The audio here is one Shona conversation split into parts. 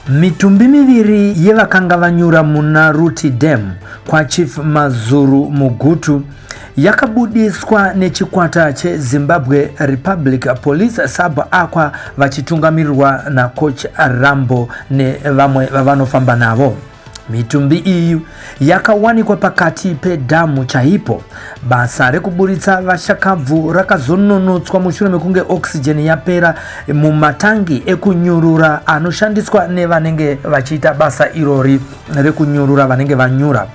Mitumbi miviri yevakanga vanyura muna Ruti Dam kwa Chief Mazuru Mugutu yakabudiswa nechikwata cheZimbabwe Republic Police Sub Aqua vachitungamirirwa na Coach Rambo nevamwe vavanofamba navo. Mitumbi iyi yakawanikwa pakati pedhamu chaipo. Basa rekuburitsa vashakabvu rakazononotswa mushure mekunge oxygen yapera mumatangi ekunyurura anoshandiswa nevanenge vachiita basa irori rekunyurura vanenge vanyura.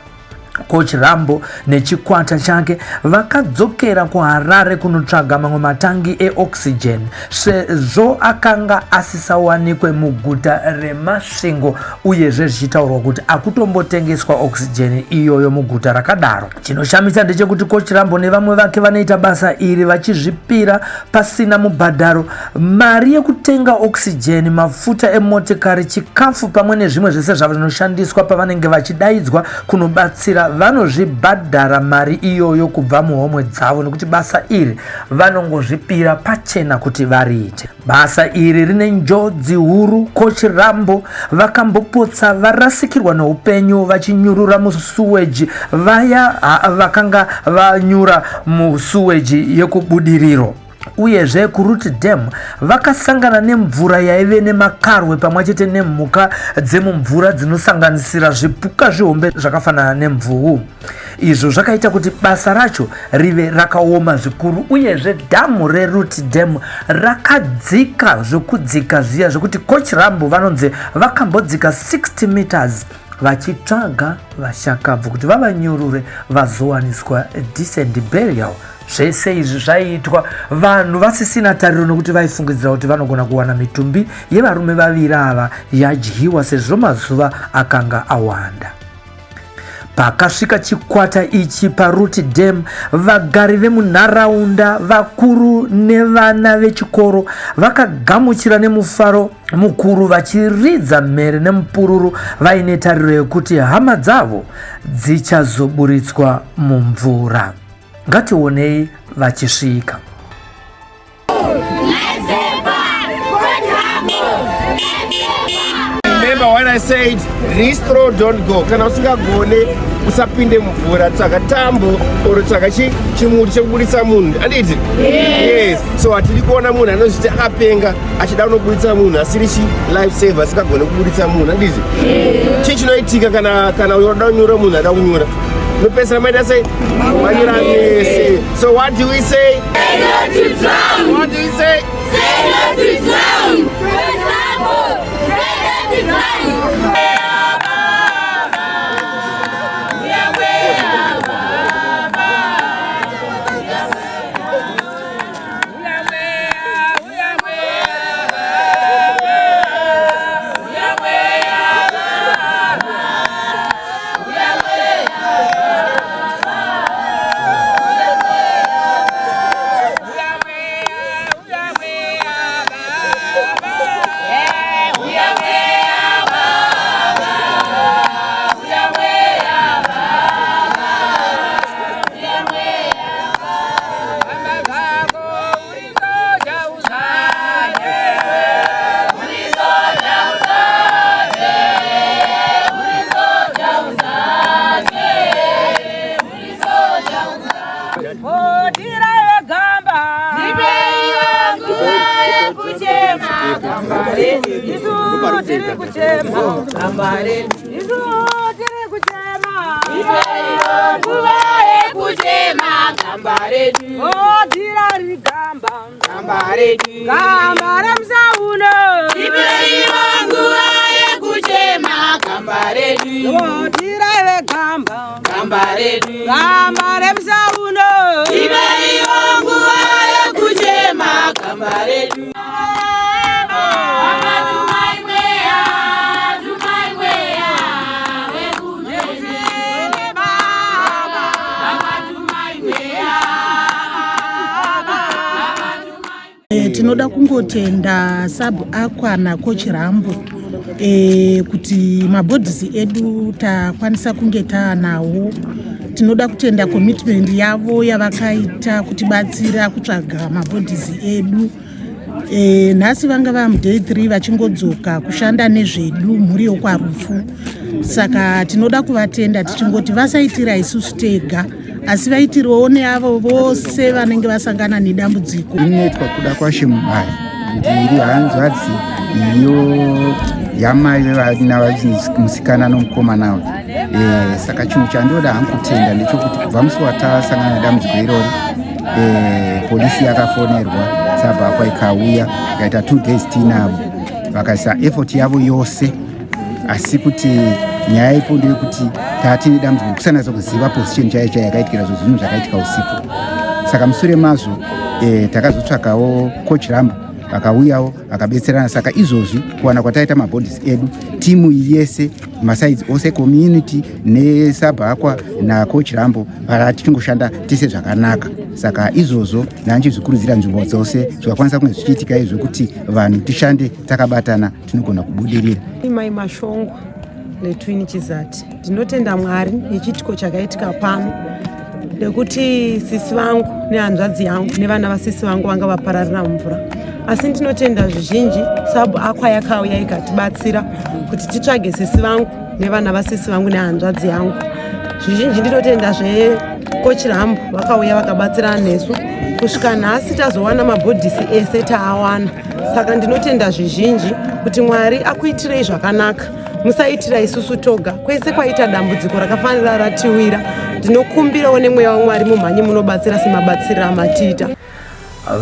Coach Rambo nechikwata chake vakadzokera kuHarare kunotsvaga mamwe matangi eoxygen sezvo akanga asisawanikwe muguta reMasvingo uyezve zvichitaurwa kuti akutombotengeswa oxygen iyoyo muguta rakadaro. Chinoshamisa ndechekuti Coach Rambo nevamwe vake vanoita basa iri vachizvipira pasina mubhadharo. Mari yekutenga oxygen, mafuta emotikari, chikafu pamwe nezvimwe zvese zvanoshandiswa pavanenge vachidaidzwa kunobatsira vanozvibhadhara mari iyoyo kubva muhomwe dzavo nekuti basa iri vanongozvipira pachena kuti variite. Basa iri rine njodzi huru. Coach Rambo vakambopotsa varasikirwa neupenyu vachinyurura musuweji vaya vakanga vanyura musuweji yekubudiriro. Uyezve kuRuti Dam vakasangana nemvura yaive nemakarwe pamwechete nemhuka dzemumvura dzinosanganisira zvipuka zvihombe zvakafanana nemvuu. Izvo zvakaita kuti basa racho rive rakaoma zvikuru. Uyezve dhamu reRuti Dam rakadzika zvokudzika zviya zvokuti Coach Rambo vanonzi vakambodzika 60 meters vachitsvaga vashakabvu kuti vavanyurure vazowaniswa decent burial. Zvese izvi zvaiitwa vanhu vasisina tariro nokuti vaifungidzira kuti vanogona kuwana mitumbi yevarume vaviri ava yadyiwa sezvo mazuva akanga awanda. Pakasvika chikwata ichi paRuti Dam, vagari vemunharaunda, vakuru nevana vechikoro vakagamuchira nemufaro mukuru vachiridza mhere nemupururu vaine tariro yekuti hama dzavo dzichazoburitswa mumvura. Ngationei vachisvika. Remember when I said restro don't go. Kana usingagone usapinde mvura, tsvaga tambo or tsvaga chimuti chekuburitsa munhu. Anditi? Yes. So atiri kuona munhu anozviti akapenga achida kunoburitsa munhu asiri life saver asingagone kuburitsa munhu. Anditi? Chii chinoitika kana unoda kunyura munhu ada kunyura? No person might say, so what do we say? Say no to drown. What do we say? Say no to drown. Say no to drown. Tinoda kungotenda Sub Aqua naCoach Rambo kuti mabhodhisi edu takwanisa kunge taanawo. Tinoda kutenda commitment yavo yavakaita kutibatsira kutsvaga mabhodhisi edu. nhasi vanga vamuday 3 vachingodzoka kushanda nezvedu mhuri yokwarufu. Saka tinoda kuvatenda tichingoti vasaitira isusu tega asi vaitirawo neavo vose vanenge vasangana nedambudziko. Inoitwa kuda kwaShemubaya ndiri hanzvadzi iyo yamai musikana nomukomana wavo. Saka chinhu chandoda hangu kutenda ndechekuti kubva musi watasangana nedambudziko irori polisi yakafonerwa sabhakwa ikauya ikaita 2 days tinavo vakaisa effort yavo yose, asi kuti nyaya ipo ndeyekuti taatine dambudziko kusanatsa kuziva position chaiyo yakaitikira zvinhu zvakaitika usiku. Saka mushure mazvo takazotsvakawo coach Rambo vakauyawo vakabetserana. Saka izvozvi kuwana kwataita mabodies edu timu yese masides ose community nesabhakwa nacoach Rambo tichongoshanda tese zvakanaka. Saka izvozvo nanchizvikurudzira nzvimbo dzose zvakakwanisa kunge zvichiitika izvo kuti vanhu tishande takabatana tinogona kubudirira. Mai Mashongwa neTwin Chizati, ndinotenda Mwari nechitiko chakaitika pano nekuti sisi vangu nehanzvadzi yangu nevana vasisi vangu vanga vapararira mvura. Asi ndinotenda zvizhinji sabu akwa yakauya ikatibatsira kuti titsvage sisi vangu nevana vasisi vangu nehanzvadzi yangu. Zvizhinji ndinotenda coach Rambo vakauya vakabatsirana nesu kusvika nhasi tazowana mabhodhisi ese taawana. Saka ndinotenda zvizhinji kuti Mwari akuitirei zvakanaka, musaitira isusu toga. Kwese kwaita dambudziko rakafanira ratiwira, ndinokumbirawo nemweya waMwari mumhanye munobatsira semabatsiro amatiita.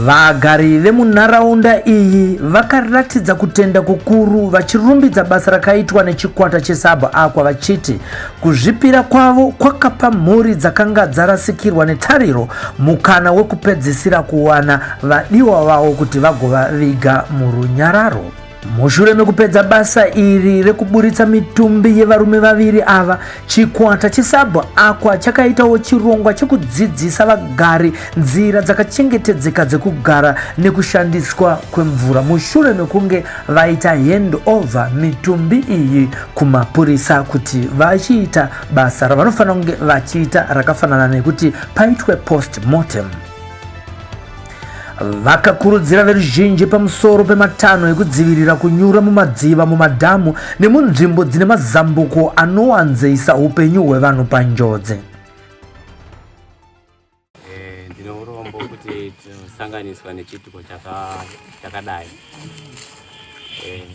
Vagari vemunharaunda iyi vakaratidza kutenda kukuru vachirumbidza basa rakaitwa nechikwata cheSabHu vachiti kuzvipira kwavo kwakapa mhuri dzakanga dzarasikirwa netariro mukana wekupedzisira kuwana vadiwa vavo kuti vagovaviga murunyararo. Mushure mekupedza basa iri rekuburitsa mitumbi yevarume vaviri ava, chikwata cheSabHu chakaitawo chirongwa chekudzidzisa vagari nzira dzakachengetedzeka dzekugara nekushandiswa kwemvura. Mushure mekunge vaita hand over mitumbi iyi kumapurisa kuti vachiita basa ravanofanira kunge vachiita rakafanana nekuti paitwe post mortem. Vakakurudzira veruzhinji pamusoro pematanho ekudzivirira kunyura mumadziva, mumadhamu nemunzvimbo dzine mazambuko anowanzeisa upenyu hwevanhu panjodzi. Ndine urombo kuti tinosanganiswa nechitiko chakadai.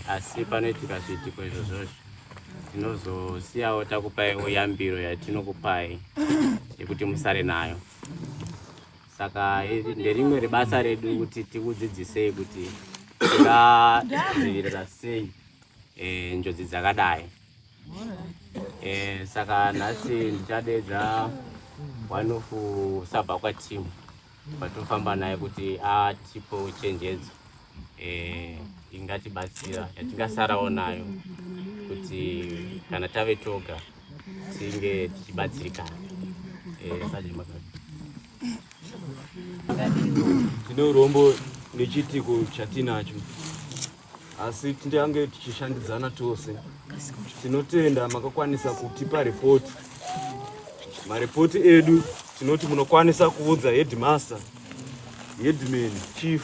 Asi panoitika zviitiko izvozvo tinozosiyawo takupaiwo yambiro yatinokupai yekuti musare nayo. Saka nderimwe rebasa redu kuti tikudzidzisei kuti tingadzivirira sei njodzi dzakadai. Saka nhasi ndichadedza one of SABHU team patofamba naye kuti atipo chenjedzo ingatibatsira yatingasarawo nayo kuti kana tave toga tinge tichibatsirikana. Tine urombo nechitiko chatinacho, asi tinge tichishandidzana tose. Tinotenda makakwanisa kutipa report. Marepoti edu tinoti munokwanisa kuudza headmaster, headman, chief,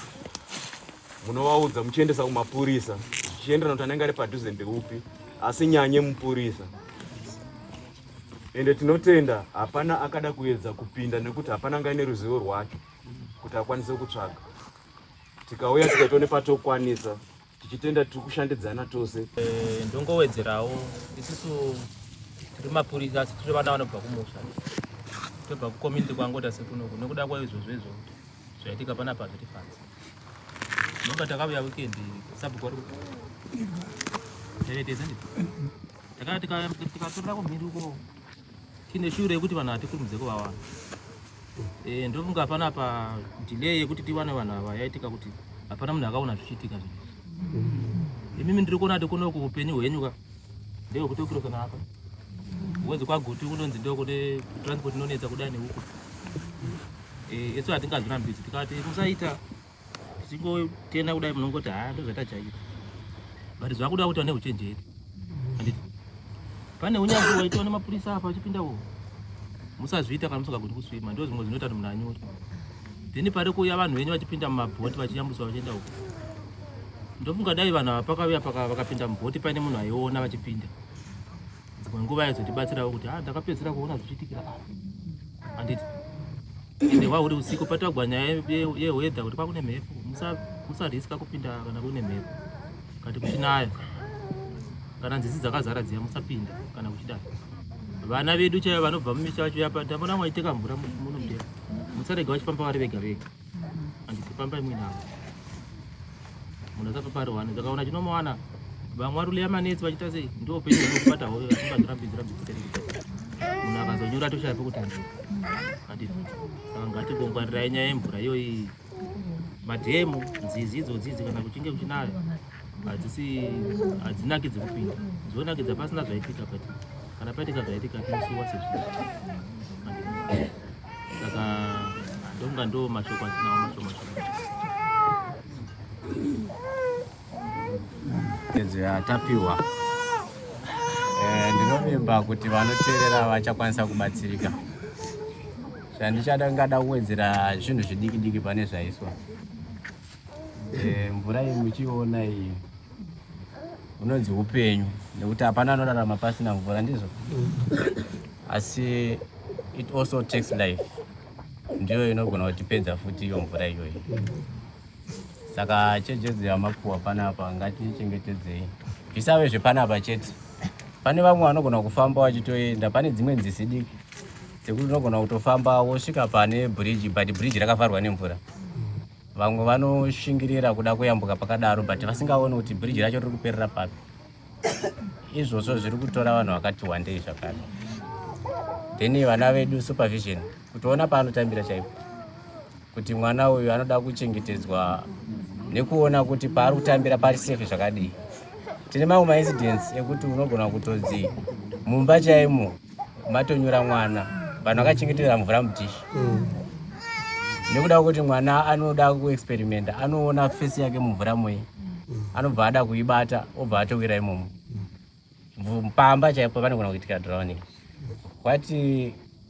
munovaudza muchiendesa kumapurisa zvichienderana kuti anenge ari padhuze ndeupi, asi nyanye mupurisa. Ende tinotenda hapana akada kuedza kupinda nekuti hapana ngaine ruzivo rwake kuti akwanise kutsvaga. Tikauya tikaita nepatokwanisa tichitenda tiri kushandidzana tose. Ndongowedzerawo isusu tiri mapurisa asi tiri vana vanobva kumusha, tobva kucommunity kwangota sekunoku nekuda kwaizvozvo zvaitika panapa zvatifanzi. Nonga takauya weekend SABHU tikatorera kumhiri uko tine shure yekuti vanhu hatikurumidze kuvawana. Ndofunga panapa delay yekuti tiwane vanhu ava yaitika kuti hapana munhu akaona zvichiitika zvinhu. Imimi ndiri kuona kunoku upenyu hwenyu ndehwekuti ukiro kana apa uwezi kwaguti unonzi ndokune transport inonetsa kudai neuko. Eso hatingazvirambidzi tikati musaita tichingotenda kudai munongoti ndozvatajaira. But zvakuda kuti ane uchenjeri. Handiti pane unyanzvi waitwa nemapurisa apa achipindawo musazviita kana musingagoni kuswima, ndo zvimwe zvinoita kuti munhu anyore. Then pari kuuya vanhu venyu vachipinda mumabhoti vachiyambuswa vachienda uko ndofunga dai vanhu ava pakauya vakapinda mubhoti paine munhu aiona vachipinda dzimwe nguva aizotibatsirawo kuti ndakapedzera kuona zvichiitikira handiti ende wauri usiku patagwa nyaya yewedha kuti kwakune mhepo musariska kupinda kana kune mhepo kati kuchinaya kana nzizi dzakazara dziya musapinda kana kuchidai vana vedu chaivo vanobva mumisha vacho yapa ndamona mwaiteka mvura muno mudera musarega vachifamba vari vega vega handiti fambai muinavo munhu asapapariwane dzakaona chinomawana vamwe varule yamanetsi vachita sei ndoupenyu vanokubatawo vachimbadzirambidzira munhu akazonyura toshaipa kuti handii handiti saka ngatigongwarirai nyaya yemvura iyoyi madhemu nzizi idzodzidzi kana kuchinge kuchinaya hadzinakidzi kupinda dzonakidza pasina zvaitika pati kana paitika zvaitika tinosuwa sezvino saka ndonga ndo mashoko atinawo mashoma tapiwa ndinovimba kuti vanoteerera vachakwanisa kubatsirika. Chandichada ngada kuwedzera zvinhu zvidiki diki pane zvaiswa. Mvura iyi muchiona iyi unonzi upenyu nekuti hapana anorarama pasina mvura ndizvo. Asi it also takes life. Ndiyo inogona kutipedza futi iyo mvura iyoyi. Saka chenjedzo yamapuwa panapa ngatichengetedzei. Zvisave zvepanapa chete. Pane vamwe vanogona kufamba vachitoenda, pane dzimwe nzizi diki dzekuti unogona kutofamba wosvika pane bridge, but bridge rakavharwa nemvura. Vamwe vanoshingirira kuda kuyambuka pakadaro but vasingaoni kuti bridge racho riri kuperera papi. Izvozvo zviri kutora vanhu vakati wandei zvakare. Then vana vedu supervision kutoona paanotambira chaipo kuti mwana uyu anoda kuchengetedzwa nekuona kuti paari kutambira pari safe zvakadii. Tine mamwe incidents ekuti unogona kutodzi mumba chaimo matonyura mwana vanhu vakachengetera mvura mudhishi. Nekuda kuti mwana anoda kuexperimenta, anoona face yake mumvura moyi, anobva ada kuibata obva atowira imomo. Pamba chaipo vanogona kuitika drowning. What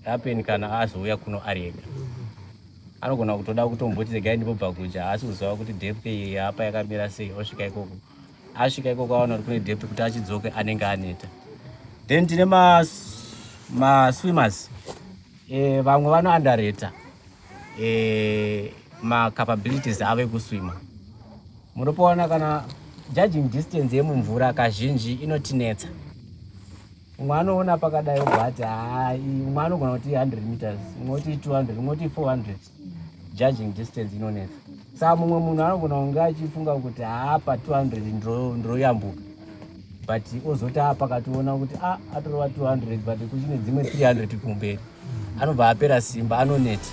happen kana azouya kuno ari ega? Anogona kutoda kutomboti regai ndibva kuja asi kuziva kuti depth iyi apa yakamira sei osvika ikoko. Asvika ikoko aona kuti kune depth kuti achidzoke anenge aneta. Then tine ma swimmers. Vamwe vano underrate ma capabilities ave kuswima. Munopaona kana judging distance yemumvura kazhinji inotinetsa. Umwe anoona pakadai obati umwe anogona kuti 100 meters, umwe kuti 200, umwe kuti 400. Judging distance inonetsa. Saka mumwe munhu anogona kunge achifunga kuti pa 200 ndroyambuka. But ozoti pakationa kuti atorova 200 but kuchine dzimwe 300 kumberi. Anobva apera simba, anoneta.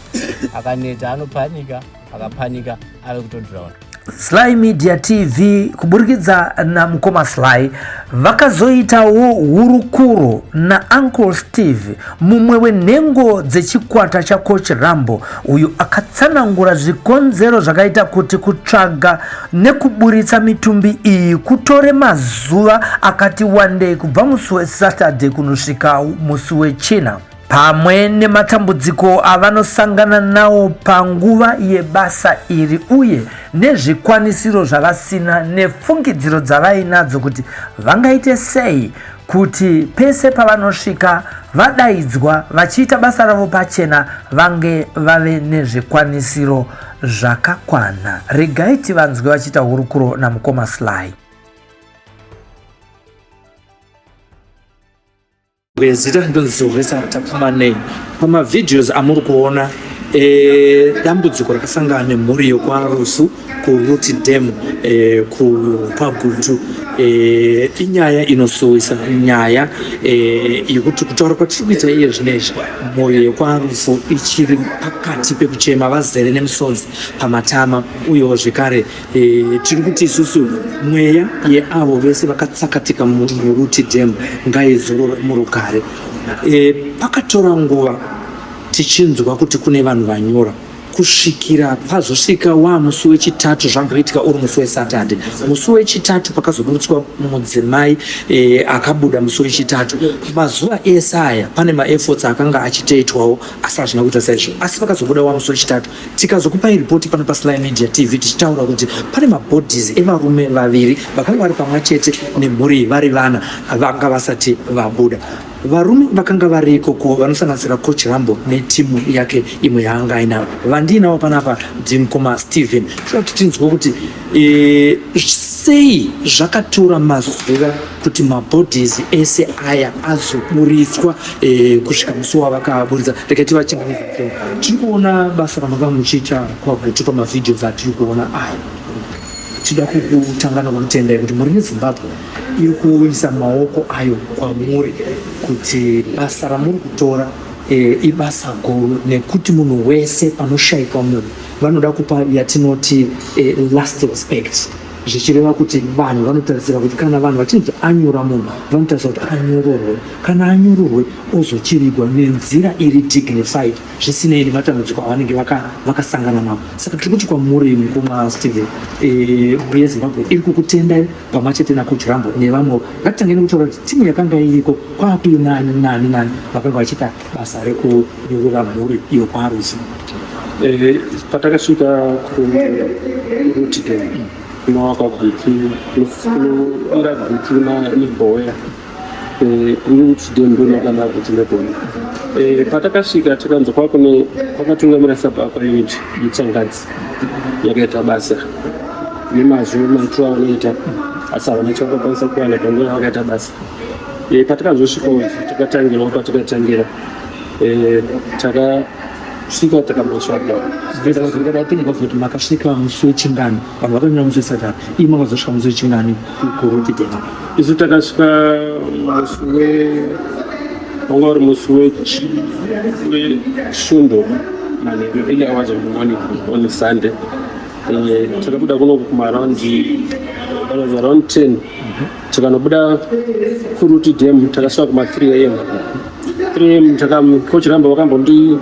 Akaneta anopanika, akapanika ave kutodrown. Sly Media TV kuburikidza na Mukoma Sly vakazoitawo hurukuro na Uncle Steve, mumwe wenhengo dzechikwata cha Coach Rambo, uyu akatsanangura zvikonzero zvakaita kuti kutsvaga nekuburitsa mitumbi iyi kutore mazuva akati wandei kubva musi weSaturday kunosvika musi weChina. Pamwe nematambudziko avanosangana nawo panguva yebasa iri uye nezvikwanisiro zvavasina nefungidziro dzavainadzo kuti vangaite sei kuti pese pavanosvika vadaidzwa vachiita basa ravo pachena vange vave nezvikwanisiro zvakakwana. Regai tivanzwe vachiita hurukuro naMukoma Sly. Zita ndozovesa takumanei pamavideos amuri kuona dambudziko rakasangana nemhuri yokwaRufu kuRuti Dam kuPagutu. Inyaya inosowisa, nyaya yekuti kutaura kwatiri kuita iye zvinezvi mhuri yokwaRufu ichiri pakati pekuchema, vazere nemisodzi pamatama uyewo zvekare tiri kuti isusu mweya yeavo vese vakatsakatika muRuti Dam ngaizorore murugare. Pakatora nguva tichinzwa kuti kune vanhu vanyora kusvikira pazosvika musi wechitatu zvangoitika uri musi weSaturde. Musi wechitatu pakazoburutswa mudzimai akabuda musi wechitatu. Mazuva ese aya pane maefforts akanga achitoitwawo asi hazvina kuita saizvo, asi pakazobuda musi wechitatu. Tikazokupai ripoti pano paSly Media TV tichitaura kuti pane mabhodhisi evarume vaviri vakanga vari pamwe chete nemhuri vari vana vanga vasati vabuda. Varume vakanga vari ikoko vanosanganisira Coach Rambo netimu yake imwe yaanga ainayo. Vandinawo panapa ndimukoma Steven. Tinoda kuti tinzwe kuti sei zvakatora mazuva kuti mabhodhisi ese aya azoburiswa kusvika musi wavakaburitsa. Rega tivachengetedze. Tiri kuona basa ramanga muchiita kwaGutu pamavhidhios atiri kuona aya. Tinoda kukutangana kwakutendai kuti muri muZimbabwe iri kuisa maoko ayo kwamuri kuti basa ramuri kutora ibasa guru, nekuti munhu wese panoshayikwa munhu vanoda kupa yatinoti last respect. Zvichireva kuti vanhu vanotarisira kuti kana vanhu vachinzi anyura munhu vanotarisira kuti anyororwe, kana anyororwe ozochirigwa nenzira iri dignified zvisinei nematambudziko avanenge vakasangana navo. Saka tiri kuti kwamuri mukoma Steven, mhuri yeZimbabwe iri kukutendai pamwe chete naCoach Rambo nevamwe. Ngatitangeni kutaura kuti timu yakanga iriko kwapi nani vakanga vachiita basa rekunyorora mhuri iyo kwaRusi. Patakasvika kuRuti Dam kunovakwa Gutu, kunoira Gutu neBhoya, Ruti Dam ndonakana Gutu neBhoya. Patakasvika takanzwa kwakatungamira sabhaka unit yeChangadzi yakaita basa nemazuva matu avanoita asi havana chavakakwanisa kuwana pangona vakaita basa. Patakazosvikawo takatangirawo patakatangira takasvika takambotsvaga kuti makasvika musi wechingani, vanhu vakanyora musi weSaturde, imi makazosvika musi wechingani kuRuti Dam? Isu takasvika wanga uri musi wesvondo manheru 8 hours of the morning on Sunday. Takabuda kuno around 10 takanobuda kuRuti Dam takasvika kuma 3 am. Coach Rambo vakambondi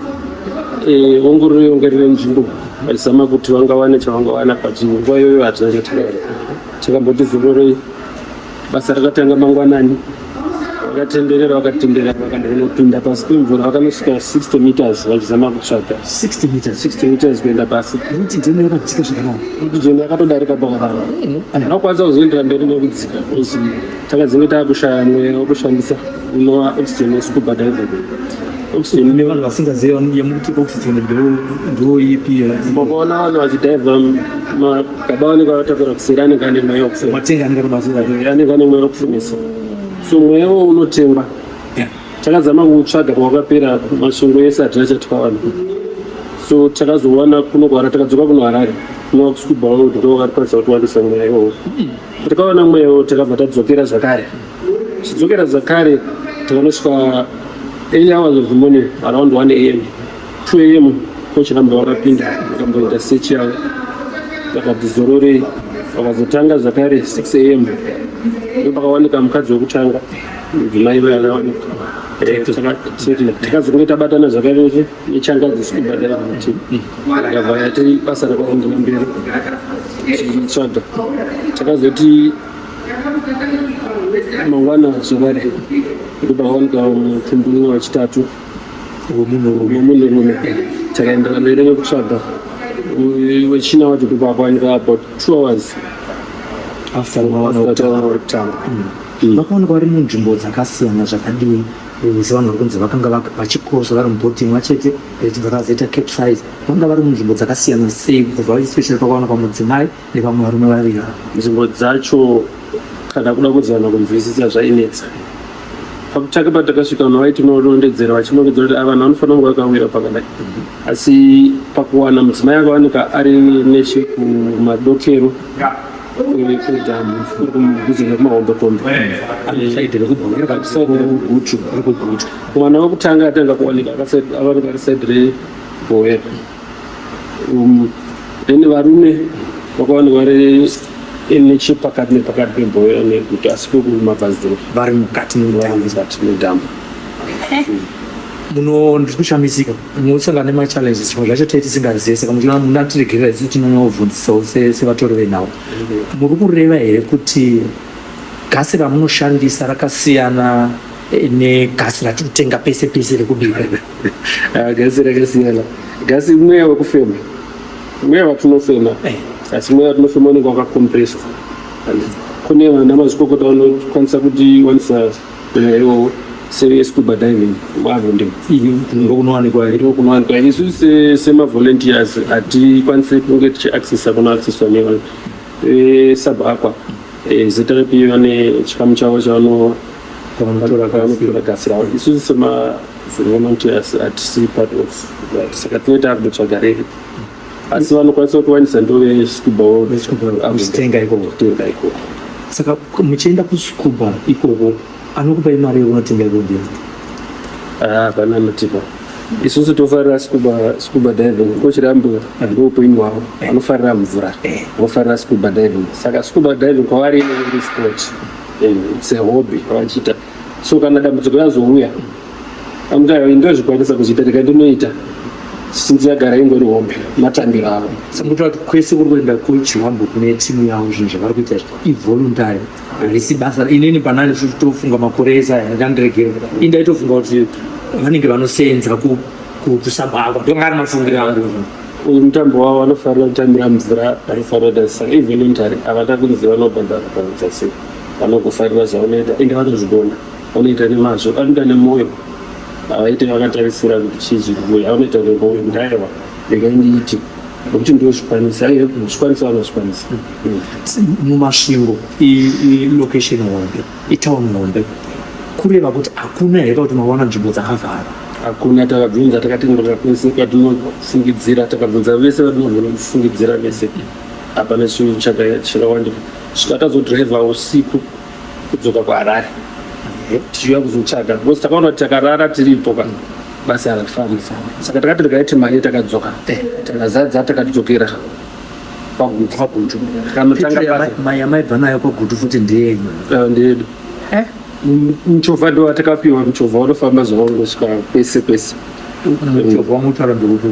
ongorere nzvimbo vachizama kuti vangawane chavangawana pachinhu. Nguva iyoyo hatina chatakaona. Takamboti zurorei basa rakatanga mangwanani, vakatenderera vakandokunopinda pasi pemvura vakanosvika 60 meters vachizama kutsvaga 60 meters kuenda pasi. Ruti Dam yakadzika zvakanaka. Ruti Dam yakatodarika pakadaro. Vakwanisa kuzoendera mberi nekudzika. Takadzinge taakushaya mweya wokushandisa unova oxygen yescuba diving. Oxygen nevanhu vasingaziva yemuti oxygen ndoipi? Makaona vanhu vachidhaivha magaba anenge avatakura kuseri anenge ane mweya wokufema. Matenga anenge anenge ane mweya wokufemesa. So mweyawo unotengwa. Takazama kutsvaga pawakapera masvingo ese hatina chatikawana. So takazowana kunogara, takadzoka kuno Harare kunova kuscuba kuti ndovakatokwanisa kutiwanisa mweya iwowo. Takawana mweya iwowo takabva tadzokera zvakare. Tichidzokera zvakare takanosvika 8 hours of the morning around 1 am. 2 am Coach Rambo vakapinda vakamboita search yavo vakati zororei, vakazotanga zvakare 6 am ndopakawanika mukadzi wekutanga mudzimai vakawanika. Takazonge tabatana zvakare nechangadzi scuba diving team yakabva yati basa rakaendera mberi tichitsvaga. Takazoti mangwana zvakare ndopakawanika mutumbi wechitatu wemunhurume. Takaendera mberi nekutsvaga. Wechina wacho ndopakawanika about 2 hours after kutanga. Vakaoneka vari munzvimbo dzakasiyana zvakadii? Sevanhu vari kunzi vakanga vachikrosa vari mubhoti imwe chete vachibva vakazoita capsize. Vanga vari munzvimbo dzakasiyana sei kubva especially pakaonekwa mudzimai nevamwe varume vaviri? Nzvimbo dzacho kana kuda kuzana kunzwisisa zvainetsa. Pakutanga patakasvika vanhu vaiti norondedzera vachimongedzera kuti vanhu vanofanira kunge vakawira pakadai. Asi pakuwana mudzimai akawanika ari nechekumadokero kwedhamu kudhuze nekumahombekombe mwana wekutanga atanga kuwanika avanika ari saidi reBhoya. Then varume vakawanikwa vari nechepakati nepakati peBhoya neGutu asi kumabvaziro vari mukati medhamu. ndiri kushamisika munosangana nemachallenges chimwe zvacho taiti singazive saka munatiregerera isu tinonobvunzisawo sevatori venhau muri kureva here kuti gasi ramunoshandisa rakasiyana negasi ratinotenga pese pese rekubika? Gasi rakasiyana. Gasi mweya wekufema, mweya watinofema, asi mweya watinofema unenge wakakompreswa. Kune vana mazvikokota vanokwanisa kuti wanisa iwo scuba diving mavonde ndokunowanikwa isu semavolunteers hatikwanisi kunge tichiaccessa kunoaccesswa nesabhakwa zeta repi vane chikamu chavo chavanotora gasi ravo. Isusu semavolunteers hatisi part of that, saka tinoita kudotsvaga reve asi vanokwanisa kuwanisa ndove scuba kutenga ikoko. Saka muchienda kuscuba ikoko anokupai mari yekunotenga ikoko? Hapana anotipa. Isusu tofarira scuba diving kochirambo ndoupenyu hwavo, vanofarira mvura vofarira scuba diving. Saka scuba diving kwavari inenge sport, it's a hobby vachiita. So kana dambudziko razouya amutai ndozvikwanisa kuchiita tikandinoita sinzi yagara ingori hombe matambiro avo. Saka kuti kwese kuri kuenda kuchiwambo kune timu yavo zvinhu zvavari kuita ivoluntary harisi basa. Inini panani tofunga makore esa ndandiregera indaitofunga kuti vanenge vanoseenza kusabhakwa ndongari mafungiro avo. Uyu mutambo wavo vanofarira kutambira mvura, vanofarira kuti saka ivoluntary havana kunzi vanobhadhara kuita sei, vanogofarira zvavanoita ende vanozvigona, vanoita nemazvo, vanoita nemwoyo, havaiti vakatarisira kuti chii zvikubuya, vanoita nemwoyo kuti aiwa ndingandiiti nokuti ndozvikwanisa, zvikwanisa vanozvikwanisa. Mumasvingo ilocation hombe itauni hombe kureva kuti hakuna here kuti mawana nzvimbo dzakavhara? Hakuna. Takabvunza takatendera kwese kwatinofungidzira, takabvunza vese vatinofungidzira vese, hapana chinhu chakawandika. Takazodhiraivha usiku kudzoka kuHarare tichiuya kuzotsvaga because takaona kuti takarara tiripo basa harafamba. Saka takati tikaiti mari takadzoka takazadza takadzokera pagutu. Yamaibva nayo pagutu futi ndeyenyu? Ndeyedu. Muchovha ndo watakapiwa, muchovha unofamba zvavo kusvika kwese kwese. Muchovha wamutaura ndeupi?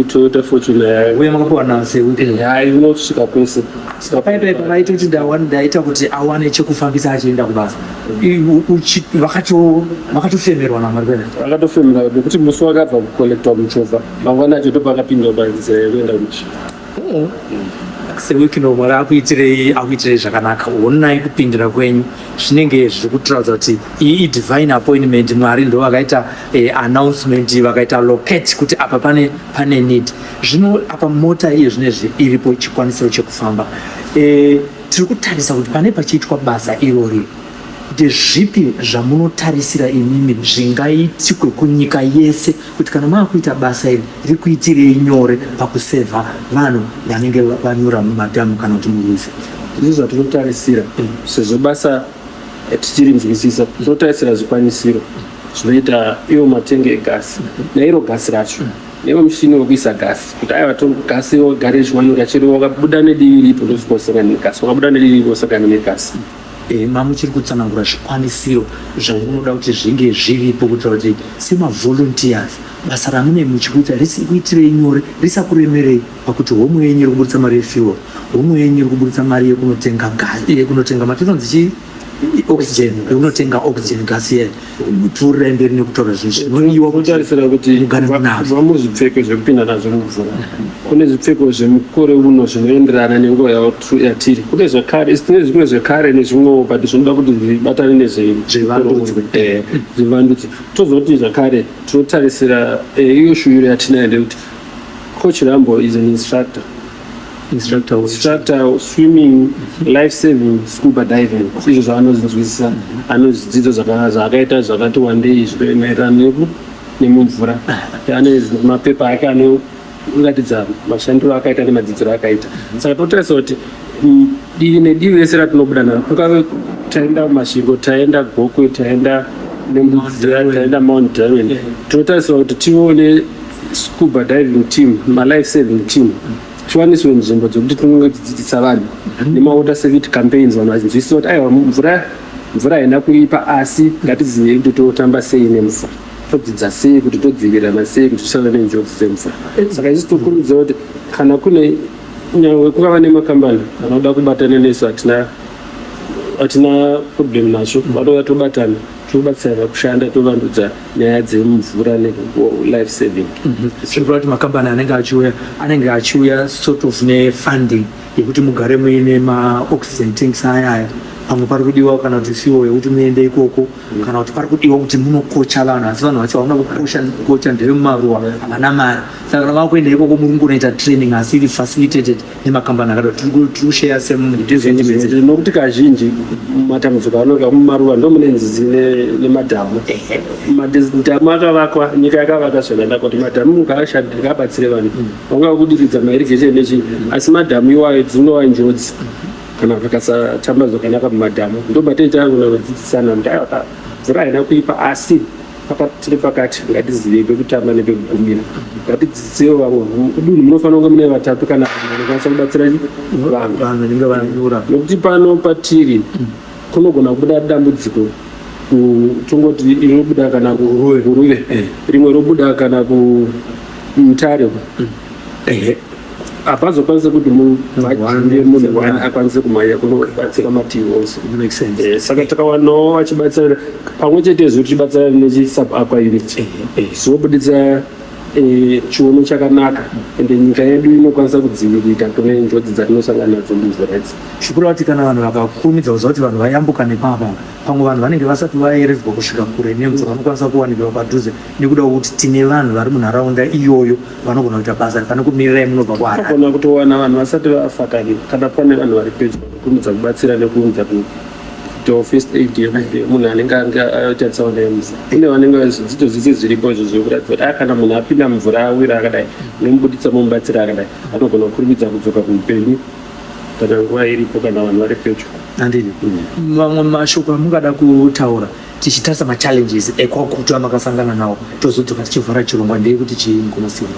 Toyota Fortuner yayo. Uye makapiwa nase kuti hayi unosvika kwese. Paipa vaita kuti ndaita kuti awane chekufambisa achienda kubasa, vakatofemerwa namari pena? Vakatofemerwa nekuti musi wakabva kukolektwa muchovha mangwana acho ndopakapindwa panzira yekuenda kuchi. Sewikino mwari akuitirei zvakanaka. Onai kupindira kwenyu zvinenge zviri kutaridza kuti iyi divine appointment. Mwari ndo vakaita announcement, vakaita locate kuti apa pane need. Zvino apa mota iyi zvinezvi iripo chikwanisiro chekufamba. Tiri kutarisa kuti pane pachiitwa basa irori ndezvipi zvamunotarisira imimi zvingaitikwe kunyika yese kuti kana maakuita basa iri rikuitirei nyore pakusevha vanhu vanenge vanyura mumadhamu kana kuti muruzi? Izvi zvatinotarisira sezvo basa tichirinzwisisa, tinotarisira zvikwanisiro zvinoita iwo matenge egasi nairo gasi racho neiwo mushini wekuisa gasi kuti aiwa gasi wagare chiwanyika chiri wakabuda nedivi ripo ndosvika usangana negasi, wakabuda nedivi ripo usangana negasi. Mamuchiri kutsanangura zvikwanisiro zvamunoda kuti zvinge zviripo kuitira kuti semavolunteers basa ramune muchikuita risikuitirei nyore, risakuremerei pakuti homwe yenyu iri kuburitsa mari yefuel, homwe yenyu iri kuburitsa mari yekunotenga gasi, yekunotenga matinonzi oxygen, yekunotenga oxygen gasi ye turi mberi nekutaura zvinodiwa kutarisira kuti vamuzvipfeko zvekupinda nazvo mumvura. Kune zvipfeko zvemukore uno zvinoenderana nenguva yatiri. Kune zvekare, tine zvimwe zvekare nezvimwewo but zvinoda kuti zvibatane nezvivandudzi. Tozoti zvakare tinotarisira iyo shuviro yatinayo ndekuti Coach Rambo is an instructor swimming, life saving, scuba diving. Izvo zvaanozvinzwisisa, anozvidzidzo zvakaita zvakati wandei zvinoenderana nemumvura. Ane mapepa ake anoratidza mashandiro akaita nemadzidziro akaita. Saka totarisa kuti divi nedivi rese ratinobuda naro, kungave taenda Masvingo, taenda Gokwe, taenda Nembudzi, taenda Mount Diamond, tinotarisira kuti tione scuba diving team, life saving team tiwaniswe nzvimbo dzokuti tinenge tichidzidzisa vanhu nemawater safety campaigns, vanhu vachinzwisisa kuti aiwa mvura haina kuipa asi ngatizive kuti totamba sei nemvura. todzidza sei kuti todzivirana sei kuti tisana nenjodzi dzemvura. Saka isusu tikurudzira kuti kana kune nyawe kungava nemakambani anoda kubatana nesu hatina problem nazvo, vanouya tobatana tobatsirana kushanda tovandudza nyaya dzemvura ne-life saving. Zvirikura kuti makambani anenge achiuya sort of ne-funding yekuti mugare muine ma-oxygen tanks ayaya, pamwe pari kudiwa kana kuti fuel yekuti muende ikoko, kana kuti pari kudiwa kuti munokocha vanhu, asi vanhu vacho havana kukocha ndevemumaruwa havana mari. Saka kana vakuenda ikoko muri kungoita training asi iri facilitated nemakambani akadaro. Tiri kushare nokuti kazhinji matambudziko anonga mumaruwa ndo mune nzizi nemadhamu. Madhamu akavakwa, nyika yakavaka zvakanaka kuti madhamu ngaashande abatsire vanhu vanga kudiridza mairrigation nechi, asi madhamu iwayo dzinova njodzi kana vakasatamba zvakanaka mumadhamu. Ndobatenda kunodzidzisana kuti mvura haina kuipa, asi tiri pakati ngatizive pekutamba nepekugumira. Ngatidzidzisewo vamwe kudunhu munofanira kunge mune vatatu kana vanokwanisa kubatsira vanhu, nokuti pano patiri kunogona kubuda dambudziko tongoti inobuda kana kuruve, rimwe robuda kana kumutare. Hapazokwanisa kuti munhu akwanise kumhanya kunobatsira mativi ose. Saka takawanawo vachibatsira pamwe chete zvo tichibatsira nechisub aqua unit zvinobuditsa chiuno chakanaka, ende nyika yedu inokwanisa kudzivirika kune njodzi dzatinosangana nadzo mumvura idzi. Zvikuru kuti kana vanhu vakakurumidza kuziva kuti vanhu vayambuka nepapa, pamwe vanhu vanenge vasati vaeredzwa kusvika kure nemvura vanokwanisa kuwanikwa padhuze, nekuda kuti tine vanhu vari munharaunda iyoyo vanogona kuita basa kana kumirirai munobva kwaari. Vanogona kutowana vanhu vasati vafatani, kana pane vanhu vari pedyo kurumidza kubatsira nekuunza first aid munhu anenge aita tsaona yemvura. Kune vanenge zvidzidzo zvese zviripo izvo zvekuratidza kuti kana munhu apinda mvura awira akadai nemubuditsa mumubatsira akadai, anogona kukurumidza kudzoka kuupenyu kana nguva iripo kana vanhu vari pedyo. Handini mamwe mashoko amungada kutaura tichitarisa machallenges ekwakutu amakasangana nawo tozodzoka tichivhara chirongwa ndeyekuti chiingonosiyana.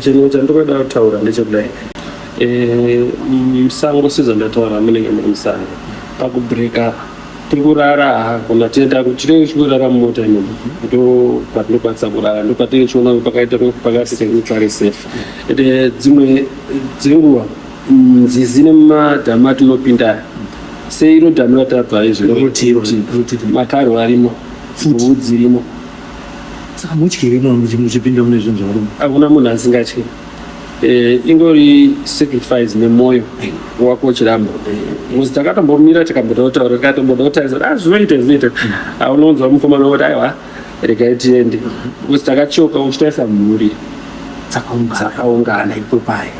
Chinhu chandinoda kutaura ndechekudai, musango sezvandataura munenge muri musango, pakubreka tiri kurara kuna tienda kuchirenge chikurara mumota imomo ndo patinokwanisa kurara, ndo patinenge chiona pakaita pakati pari safe. Ende dzimwe dzenguva nzizi nemumadhamu atinopinda sei iro dhamu ratabva makaro arimo, mvuu dzirimo. Saka mutyirimo muchipinda mune zvinhu zvakarimo, hakuna munhu asingatyi. Ingori sacrifice nemwoyo wako chirambo. Musi takatombomira tikambotaura katombotaura zvinoita unonzwa mukomana kuti aiwa regai tiende. Musi takachoka uchitaisa mhuri dzakaungana ipo payo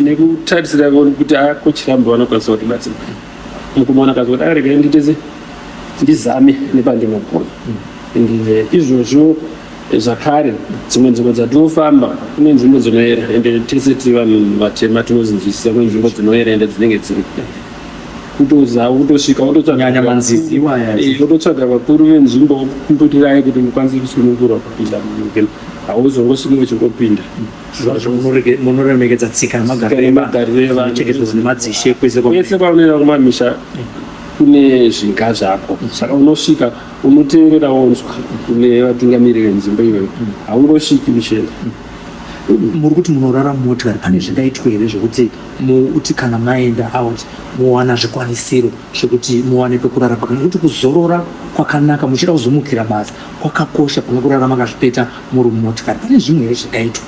nekutarisira kuti akochirambo vanokwanisa kutibatsira. Mukomana akazi kuti aregai nditese ndizame nepandinogona. Izvozvo zvakare dzimwe nzvimbo dzatinofamba kune nzvimbo dzinoera, ende tese tiri vanhu vatema tinozinzwisisa kune nzvimbo dzinoera ende dzinenge dziri kutosvika nyanya manzizi wototsvaga vakuru venzvimbo kumbutirai kuti mukwanise kusunungura kupinda munyika. Hauzongosviki uchingopinda. Munoremekedza tsika nemagariro evanhu nemadzishe kwese paunoenda kumamisha kune zviga zvako, saka unosvika unoteerera wonzwa kune vatungamiri venzimbo iyoyo, haungosviki mushenda. Muri kuti munorara mumotikari, pane zvingaitwa here zvekuti uti kana maenda out muwana zvikwanisiro zvekuti muwane pekurara pakanaka, kuti kuzorora kwakanaka muchida kuzomukira basa kwakakosha pane kurara makazvipeta muri mumotikari? Pane zvimwe here zvingaitwa?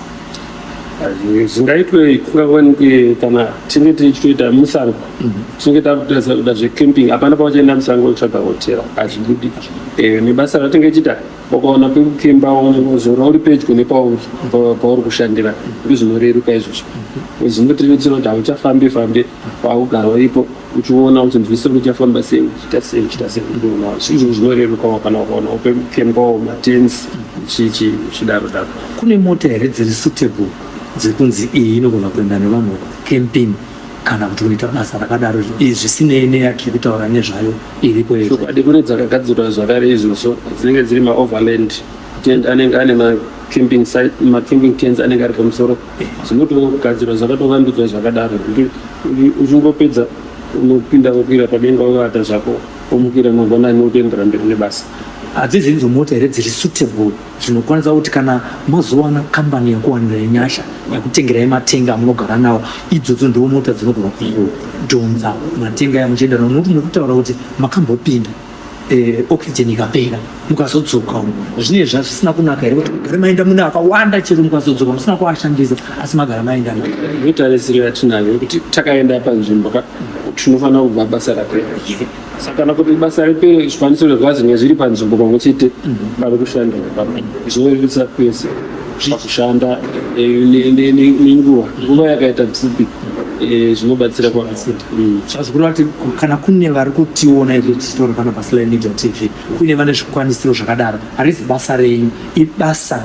Zvingaitwe kungawanikwe kana tinge tichitoita musango, tinge takuda zvecamping, hapana pauchaenda musango utsvaga hotera, hazvibudi. Nebasa ratinge tichita wakaona pekukemba wozorora uri pedyo nepauri kushandira, ndozvinoreruka izvozvo. Zvinotiretsera kuti hauchafambi paugara ipo uchiona uchinzwisisa kuti uchafamba sei, uchita sei. Izvo zvinorerukawo kana ukaona pekukembawo matenzi uchidaro. Kune mota here dziri suitable dzekunzi iyi inogona kuenda nevanhu camping kana kuti unoita basa rakadaro, zvisinei neyatiri kutaura nezvayo iripo? Chokwadi kune dzakagadzirwa zvakare izvozvo dzinenge dziri maoverland tent anenge ane macamping tents anenge ari pamusoro, zvinotogadzirwa zvakatovandudzwa zvakadaro. Uchingopedza unopinda wokwira padenga wovata zvako omukira mangwanani wotoendera mberi nebasa. Hadzidzi ndidzo mota here dziri suitable dzinokwanisa kuti kana mozowana kambani yakuwanira nyasha yakutengerai matenga amunogara nawo, idzodzo ndo mota dzinogona kudhonza matenga yamuchienda nawo, nokuti mukutaura kuti makambopinda oxygen ikapera mukazodzoka zvinezvi zvisina kunaka here kuti mugare maenda mune akawanda chero mukazodzoka musina kuashandisa asi magara maenda nawo. Mitarisiro yatinayo kuti takaenda panzvimbo tinofanira kubva basa rapera. Saka kana kuti basa ripere zvikwanisiro zvazvinenge zviri panzvimbo pamwe chete pari kushanda zvinorevisa kwese pakushanda nenguva yakaita pfupi zvinobatsira kwakasiyana. Zvazvikuru kuti kana kune vari kutiona iri tichitora pano paSlay Media TV kune vane zvikwanisiro zvakadaro, harizi basa renyu, ibasa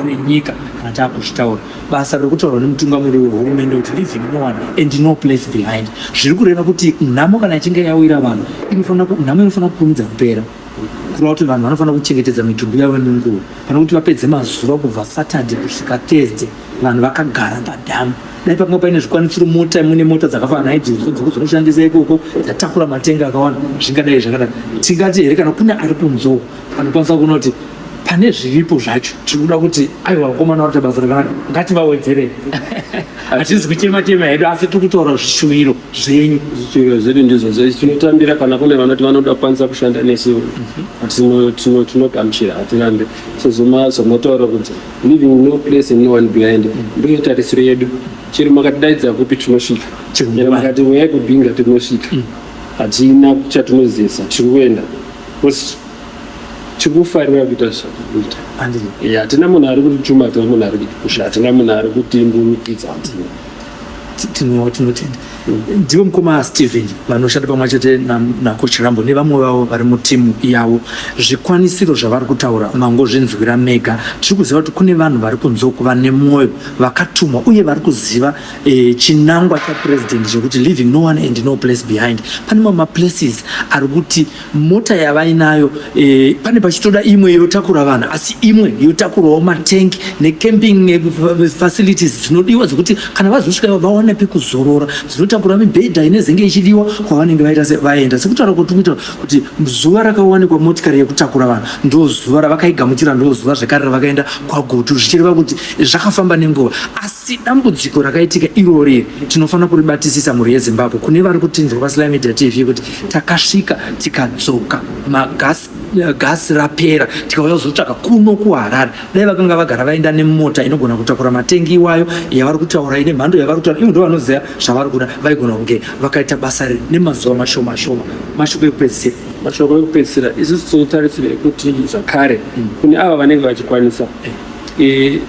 renyika kana taakuzvitaura, basa rekutaurwa nemutungamiri wehurumende kuti living no one and no place behind. Zviri kureva kuti nhamo kana ichinge yawira vanhu nhamo inofanira kukurumidza kupera, kureva kuti vanhu vanofanira kuchengetedza mitumbi yavo nenguva, pana kuti vapedze mazuva kubva Saturday kusvika Thursday vanhu vakagara padhamu. Dai pakanga paine zvikwanisiro mune mota dzakafanana naidzodzo dzekuzonoshandisa ikoko dzatakura matenga akawanda zvingadai zvakadaro. Tingati here kana kune ari kunzou anokwanisa kuona kuti pane zviripo zvacho tirikuda kuti aiwa vakomana vakuita basa rakanaka ngativawedzere. Hatizi kuchema hedu asi tiri kutaura zvishuwiro zvenyu. Zvishuwiro zvedu ndizvo tinotambira kana kune vanoti vanoda kukwanisa kushanda nesu tinogamuchira hatirambe. Sozomotaura kuti living no place and no one behind ndiyo tarisiro yedu. Chero makatidaidza kupi tinosvika, chero makati uyai kubhinga tinosvika, hatina chatinozesa tiri kuenda tikufarira kuita zvakuita. Hatina munhu ari kutituma, hatina munhu ari kutikusha, hatina munhu ari kutimburukidza. Tinotenda ndivo mukoma Stephen vanoshanda pamwe chete naCoach Rambo nevamwe vavo vari mutimu yavo. Zvikwanisiro zvavari kutaura mangozvinzwira mega. Tiri kuziva kuti kune vanhu vari kunzo kuva nemwoyo vakatumwa uye vari kuziva chinangwa chapresident chekuti living no one and no place behind. Pane mamwe maplaces ari kuti mota yavainayo pane pachitoda imwe yotakura vanhu asi imwe yotakurawo matengi necamping facilities dzinodiwa dzekuti kana vazosvika vawane pekuzorora, dzinotakura mibhedha inezenge ichidiwa kwavanenge vaenda. Sekutaura kuti zuva rakawanikwa motikari yekutakura vanhu ndo zuva ravakaigamuchira, ndo zuva zvekare ravakaenda kwaGoto, zvichireva kuti zvakafamba nenguva. Asi dambudziko rakaitika irori tinofanira kuribatisisa mhuri yeZimbabwe. Kune vari kutinzwa paSlay Media TV kuti takasvika tikadzoka gasi rapera tikauya kuzotsvaka kuno kuHarare. Dai vakanga vagara vaenda nemota inogona kutakura matengi iwayo yavari kutaura ine mhando yavari kutaura, ivo ndo vanoziva zvavari kuda, vaigona kunge vakaita basa riri nemazuva mashoma. Mashoko ekupedzisira isusu tinotarisira kuti zvakare kune ava vanenge vachikwanisa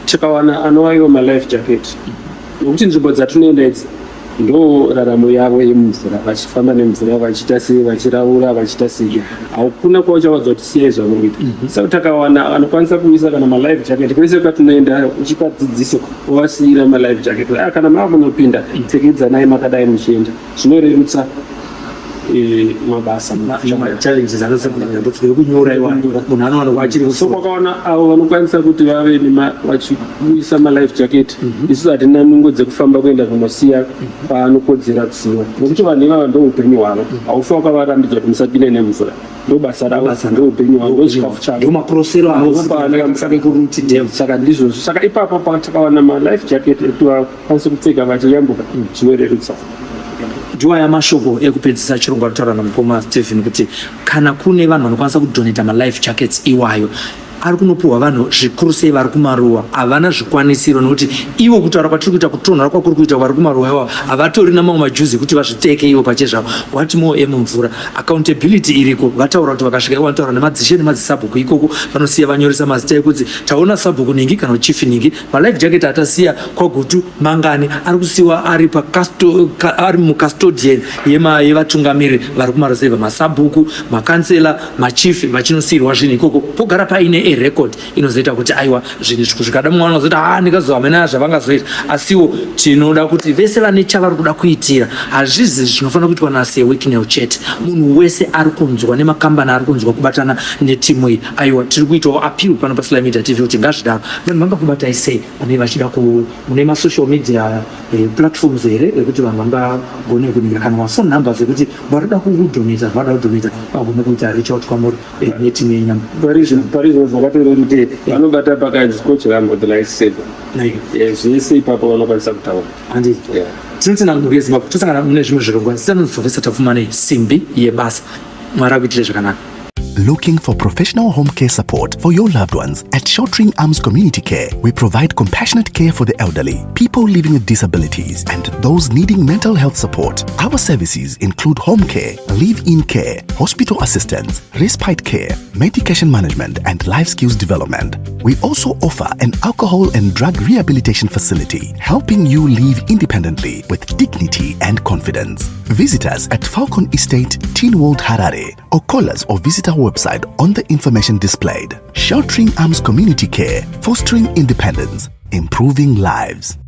tikawana anowaiwa malife jacket, nokuti nzvimbo dzatinoenda idzi ndo raramo yavo yemumvura, vachifamba nemvura vachiita sei, vachiraura vachiita sei, hakuna kwauchawadza kuti siyai zvavanoita. Saka takawana anokwanisa kuisa kana malife jacket kwese kwatinoenda uchipa dzidziso wovasiyira malife jacket, kana mava kunopinda pfekedzanai makadai muchienda, zvinorerutsa mabasa challenges kunyora munhu anowanikwa achiri. So kwakaona avo vanokwanisa kuti vave vachiisa malife jacket, isusu hatina nungo dzekufamba kuenda kunosiya paanokodzera kusiyiwa, nokuti vanhu ivava ndo upenyu hwavo. Haufa wakavarambidzwa kuti musapinde nemvura, ndo basa ravo, ndo upenyu hwavo, ndo zvikafu chavo, ndo maprosero avo. Saka ndizvo, saka ipapo patakawana malife jacket ekuti vakwanise kupfeka vachiyambuka, zvinorerutsa. Ndiwa yamashoko ekupedzisa chirongwa kutaura namukoma Stephen kuti kana kune vanhu vanokwanisa kudoneta malife jackets iwayo ari kunopuhwa vanhu zvikuru sei vari kumaruwa havana zvikwanisiro, nokuti ivo kutaura kwatiri kuita kutonhora kwakuri kuita vari kumaruwa iwavo havatori namamwe majuzi kuti vazviteke ivo pachezvavo. Wati mo emumvura accountability iriko, vataura kuti vakasvika ivo vanotaura nemadzishe nemadzisabhuku ikoko vanosiya vanyoresa mazita ekuti taona sabhuku ningi kana chief ningi, malife jacket atasiya kwaGoto mangani ari kusiyiwa ari mukastodian yevatungamiri vari kumaroseva, masabhuku, makansela, machief vachinosiyirwa zvinhu ikoko, pogara paine record inozoita kuti aiwa zvinhu zvikada mumwe anozoita ndikazohamena zvavangazoita, asiwo tinoda kuti vese vane chavari kuda kuitira hazvizi zvinofanira kuitwa nasewekinel chete. Munhu wese ari kunzwa nemakambani ari kunzwa kubatana netimu iyi, aiwa tiri kuitawo appeal pano paSly Media TV kuti ngazvidaro vanhu vangakubatai sei pane vachida mune masocial media platforms here ekuti vanhu vangagone kuningira kana mafone numbers ekuti varida kudonata vagone kuita reach out kwamuri netimu yenyama. Parizvo zvakatoreva kuti vanobata pakanzi kochera modernized zvese ipapo vanokwanisa kutaura. Tinotenda mhuri yeZimbabwe tosangana mune zvimwe zvirongwa tisanozovesa tapfuma nesimbi yebasa. Mwari akuitire zvakanaka. Looking for professional home care support for your loved ones? At Sheltering Arms Community Care, we provide compassionate care for the elderly, people living with disabilities, and those needing mental health support. Our services include home care, live-in care, hospital assistance, respite care, medication management, and life skills development. We also offer an alcohol and drug rehabilitation facility, helping you live independently with dignity and confidence. Visit us at Falcon Estate, Teen World Harare, or call us or visit our website on the information displayed. Sheltering Arms Community Care, fostering independence, improving lives.